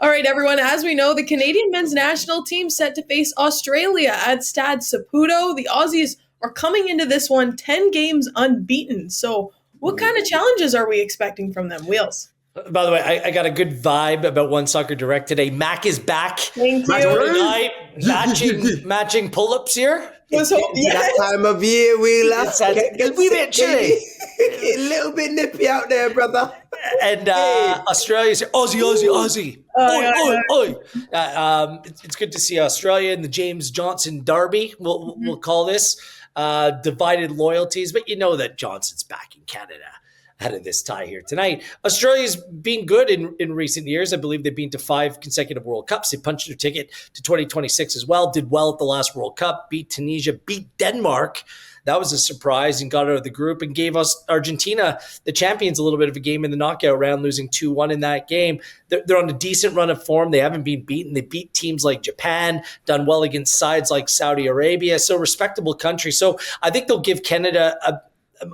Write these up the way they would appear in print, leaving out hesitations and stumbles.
All right, everyone. As we know, the Canadian men's national team set to face Australia at Stade Saputo. The Aussies are coming into this one 10 games unbeaten. So what kind of challenges are we expecting from them, Wheels? By the way, I got a good vibe about One Soccer Direct today. Mac is back. Thank you. I matching pull-ups here. Let's hope, That time of year, Wheeler. We bit chilly. A little bit nippy out there, brother. And Australia's Aussie. Oi. It's good to see Australia in the James Johnson derby. We'll call this divided loyalties, but you know that Johnson's back in Canada ahead of this tie here tonight. Australia's been good in recent years. I believe they've been to 5 consecutive World Cups. They punched their ticket to 2026 as well. Did well at the last World Cup. Beat Tunisia. Beat Denmark. That was a surprise and got out of the group and gave us Argentina, the champions, a little bit of a game in the knockout round, losing 2-1 in that game. They're on a decent run of form. They haven't been beaten. They beat teams like Japan, done well against sides like Saudi Arabia. So respectable country. So I think they'll give Canada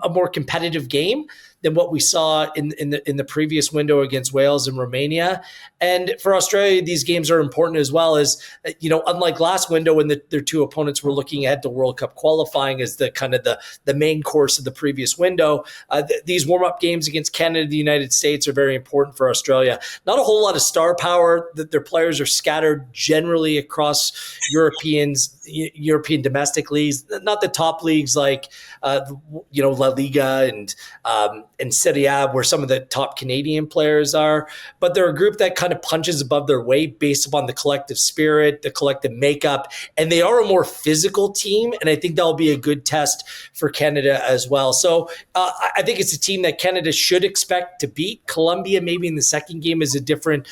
a more competitive game than what we saw in the previous window against Wales and Romania. And for Australia, these games are important as well as, unlike last window when their two opponents were looking ahead to World Cup qualifying as the kind of the main course of the previous window. These warm-up games against Canada and the United States are very important for Australia. Not a whole lot of star power. That their players are scattered generally across European domestic leagues, not the top leagues like La Liga and Serie A, where some of the top Canadian players are. But they're a group that kind of punches above their weight based upon the collective spirit, the collective makeup, and they are a more physical team. And I think that'll be a good test for Canada as well. So I think it's a team that Canada should expect to beat. Colombia maybe in the second game is a different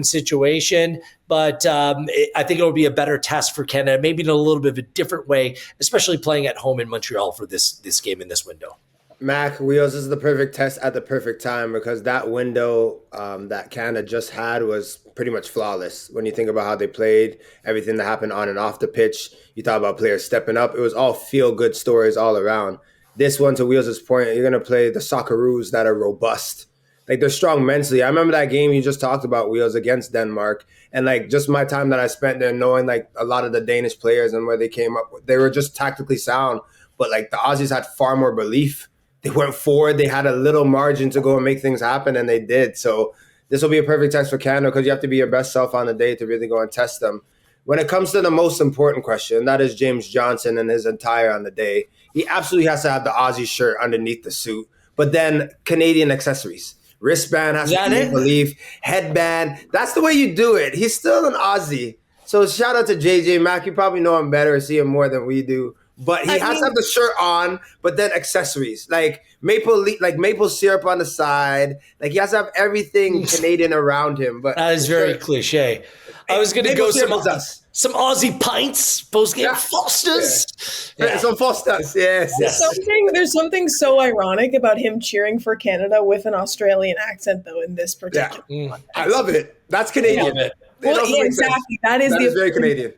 situation. But I think it'll be a better test for Canada, maybe in a little bit of a different way, especially playing at home in Montreal for this game in this window. Mac, Wheels, this is the perfect test at the perfect time because that window that Canada just had was pretty much flawless. When you think about how they played, everything that happened on and off the pitch, you thought about players stepping up. It was all feel-good stories all around. This one, to Wheels' point, you're going to play the Socceroos that are robust. Like, they're strong mentally. I remember that game you just talked about, Wheels, against Denmark. And, just my time that I spent there knowing, a lot of the Danish players and where they came up, they were just tactically sound. But, the Aussies had far more belief. They went forward. They had a little margin to go and make things happen, and they did. So this will be a perfect test for Canada because you have to be your best self on the day to really go and test them. When it comes to the most important question, that is James Johnson and his attire on the day. He absolutely has to have the Aussie shirt underneath the suit, but then Canadian accessories. Wristband has to be belief. Headband. That's the way you do it. He's still an Aussie. So shout out to JJ Mack. You probably know him better or see him more than we do. But he has to have the shirt on, but then accessories like maple syrup on the side. He has to have everything Canadian around him. But that is very cliche. I was going to go some Aussie pints, post-game Fosters. Yeah. Some Fosters, yes. There's something so ironic about him cheering for Canada with an Australian accent, though, in this particular one. I love it. That's Canadian. I love it. Well, exactly. That is very Canadian.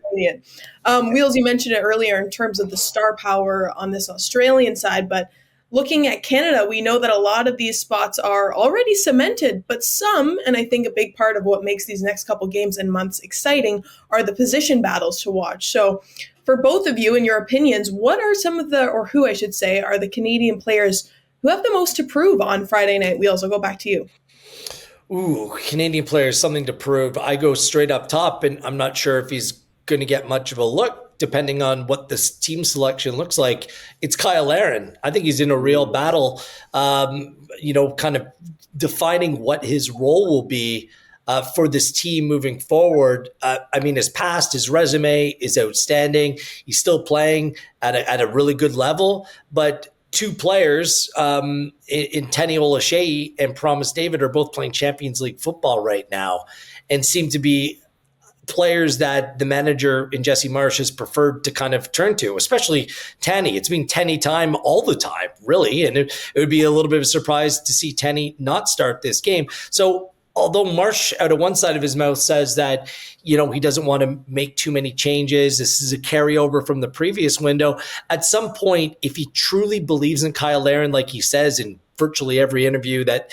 Wheels, you mentioned it earlier in terms of the star power on this Australian side, but looking at Canada, we know that a lot of these spots are already cemented, but some, and I think a big part of what makes these next couple games and months exciting, are the position battles to watch. So for both of you, in your opinions, what are some of who I should say, are the Canadian players who have the most to prove on Friday night? Wheels, I'll go back to you. Ooh, Canadian players, something to prove. I go straight up top, and I'm not sure if he's going to get much of a look, depending on what this team selection looks like. It's Kyle Aaron. I think he's in a real battle, kind of defining what his role will be for this team moving forward. His past, his resume is outstanding. He's still playing at a really good level, but two players in Tenny Olashey and Promise David are both playing Champions League football right now and seem to be players that the manager in Jesse Marsh has preferred to kind of turn to, especially Tenny. It's been Tenny time all the time, really, and it would be a little bit of a surprise to see Tenny not start this game. So although Marsh out of one side of his mouth says that, he doesn't want to make too many changes, this is a carryover from the previous window, at some point, if he truly believes in Kyle Aaron, like he says in virtually every interview that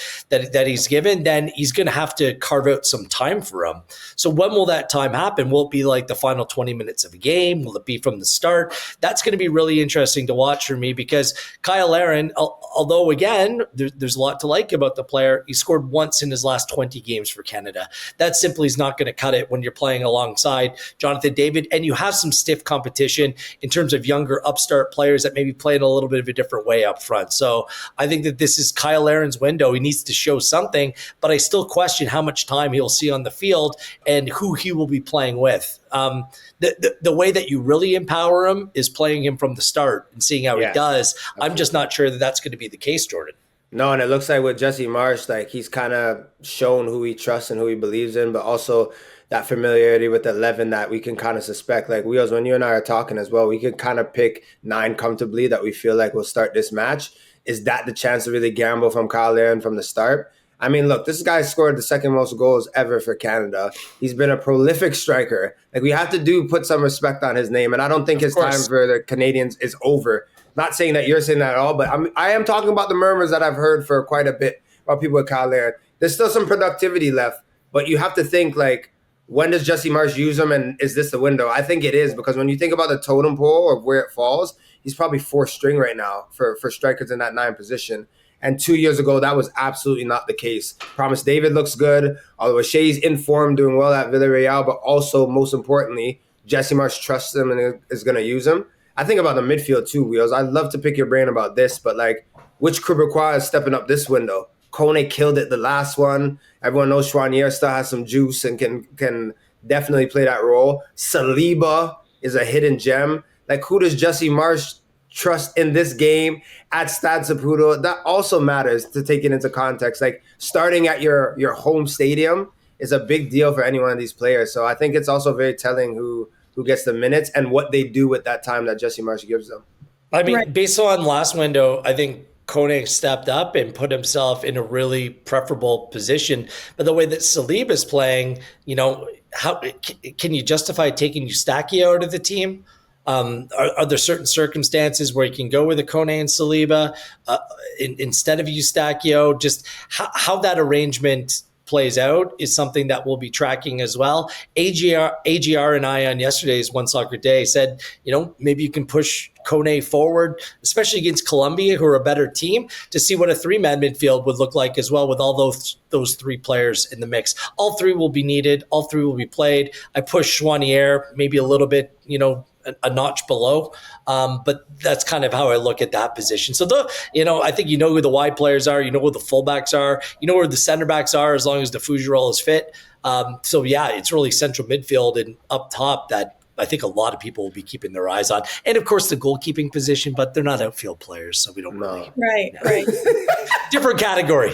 he's given, then he's going to have to carve out some time for him. So when will that time happen? Will it be like the final 20 minutes of a game? Will it be from the start? That's going to be really interesting to watch for me, because Kyle Larin, although again, there's a lot to like about the player, he scored once in his last 20 games for Canada. That simply is not going to cut it when you're playing alongside Jonathan David, and you have some stiff competition in terms of younger upstart players that maybe play in a little bit of a different way up front. So I think that this is Kyle Larin's window. He needs to show something, but I still question how much time he'll see on the field and who he will be playing with. The way that you really empower him is playing him from the start and seeing how he does. Absolutely. I'm just not sure that that's going to be the case, Jordan. No, and it looks like with Jesse Marsch, like he's kind of shown who he trusts and who he believes in, but also that familiarity with 11 that we can kind of suspect. Like, Wheels, when you and I are talking as well, we can kind of pick 9 comfortably that we feel like will start this match. Is that the chance to really gamble from Kyle Larin from the start? I mean, look, this guy scored the second most goals ever for Canada. He's been a prolific striker. Like, we have to put some respect on his name, and I don't think his time for the Canadians is over. Not saying that you're saying that at all, but I am talking about the murmurs that I've heard for quite a bit about people with Kyle Larin. There's still some productivity left, but you have to think, like, when does Jesse Marsch use him, and is this the window? I think it is, because when you think about the totem pole of where it falls, he's probably 4th string right now for strikers in that 9 position. And 2 years ago, that was absolutely not the case. Promise David looks good, although Shea's in form, doing well at Villarreal, but also, most importantly, Jesse Marsch trusts him and is going to use him. I think about the midfield too, Wheels. I'd love to pick your brain about this, but like, which Quebecois is stepping up this window? Kone killed it the last one. Everyone knows Chouanier still has some juice and can definitely play that role. Saliba is a hidden gem. Like, who does Jesse Marsch trust in this game at Stade Saputo? That also matters to take it into context. Like, starting at your home stadium is a big deal for any one of these players. So I think it's also very telling who gets the minutes and what they do with that time that Jesse Marsch gives them. I mean, based on last window, I think Kone stepped up and put himself in a really preferable position. But the way that Saliba is playing, how can you justify taking Eustachio out of the team? Are there certain circumstances where you can go with a Kone and Saliba instead of Eustachio? Just how that arrangement plays out is something that we'll be tracking as well. AGR and I on yesterday's One Soccer Day said, maybe you can push Kone forward, especially against Colombia, who are a better team, to see what a 3-man midfield would look like as well, with all those 3 players in the mix. All 3 will be needed. All 3 will be played. I push Chouanier maybe a little bit, a notch below. But that's kind of how I look at that position. So, I think who the wide players are, who the fullbacks are, where the center backs are, as long as the Fougerolles is fit. So, it's really central midfield and up top that I think a lot of people will be keeping their eyes on. And, of course, the goalkeeping position, but they're not outfield players, so we don't really. Right. Different category.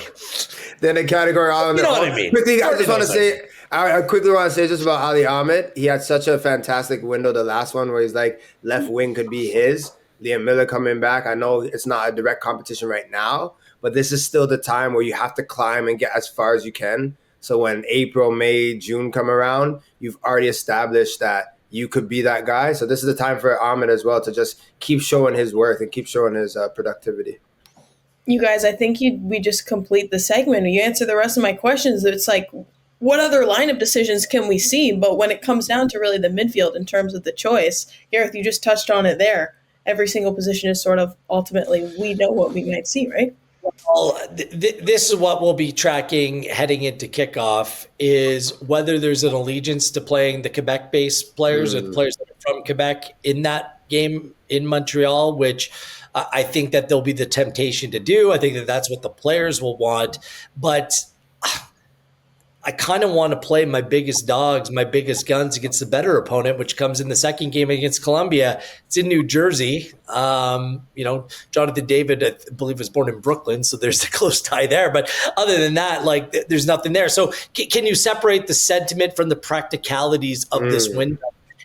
Then a category. You know what I mean. Quickly, I just want to say, I quickly want to say just about Ali Ahmed. He had such a fantastic window, the last one, where he's like, left wing could be his. Liam Miller coming back. I know it's not a direct competition right now, but this is still the time where you have to climb and get as far as you can. So when April, May, June come around, you've already established that you could be that guy. So this is the time for Ahmed as well to just keep showing his worth and keep showing his productivity. You guys, I think we just complete the segment. You answer the rest of my questions. It's like, what other lineup decisions can we see? But when it comes down to really the midfield in terms of the choice, Gareth, you just touched on it there. Every single position is sort of ultimately, we know what we might see, right? Well, this is what we'll be tracking heading into kickoff, is whether there's an allegiance to playing the Quebec-based players or the players that are from Quebec in that game in Montreal, which I think that there'll be the temptation to do. I think that that's what the players will want. But I kind of want to play my biggest dogs, my biggest guns against the better opponent, which comes in the second game against Colombia. It's in New Jersey. Jonathan David, I believe, was born in Brooklyn, so there's a close tie there. But other than that, there's nothing there. So can you separate the sentiment from the practicalities of this window?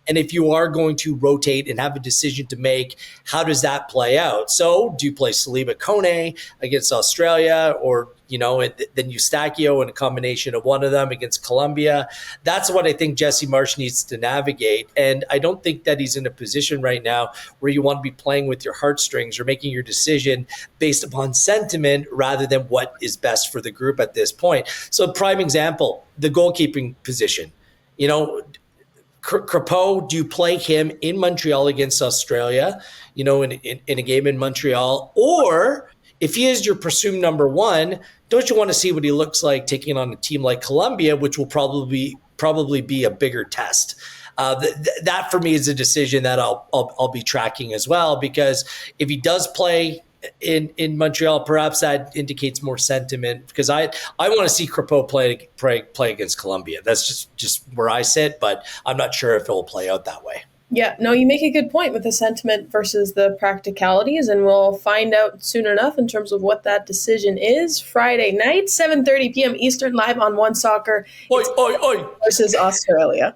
And if you are going to rotate and have a decision to make, how does that play out? So do you play Saliba Kone against Australia, or then Eustachio and a combination of one of them against Colombia. That's what I think Jesse Marsh needs to navigate. And I don't think that he's in a position right now where you want to be playing with your heartstrings or making your decision based upon sentiment rather than what is best for the group at this point. So prime example, the goalkeeping position. Crépeau, do you play him in Montreal against Australia, in a game in Montreal? Or if he is your presumed number one, don't you want to see what he looks like taking on a team like Colombia, which will probably be a bigger test? That for me is a decision that I'll be tracking as well, because if he does play in Montreal, perhaps that indicates more sentiment, because I want to see Crépeau play against Colombia. That's just where I sit, but I'm not sure if it will play out that way. Yeah, no, you make a good point with the sentiment versus the practicalities, and we'll find out soon enough in terms of what that decision is. Friday night, 7:30 p.m. Eastern, live on One Soccer. Oi, oi, oi. Versus Australia.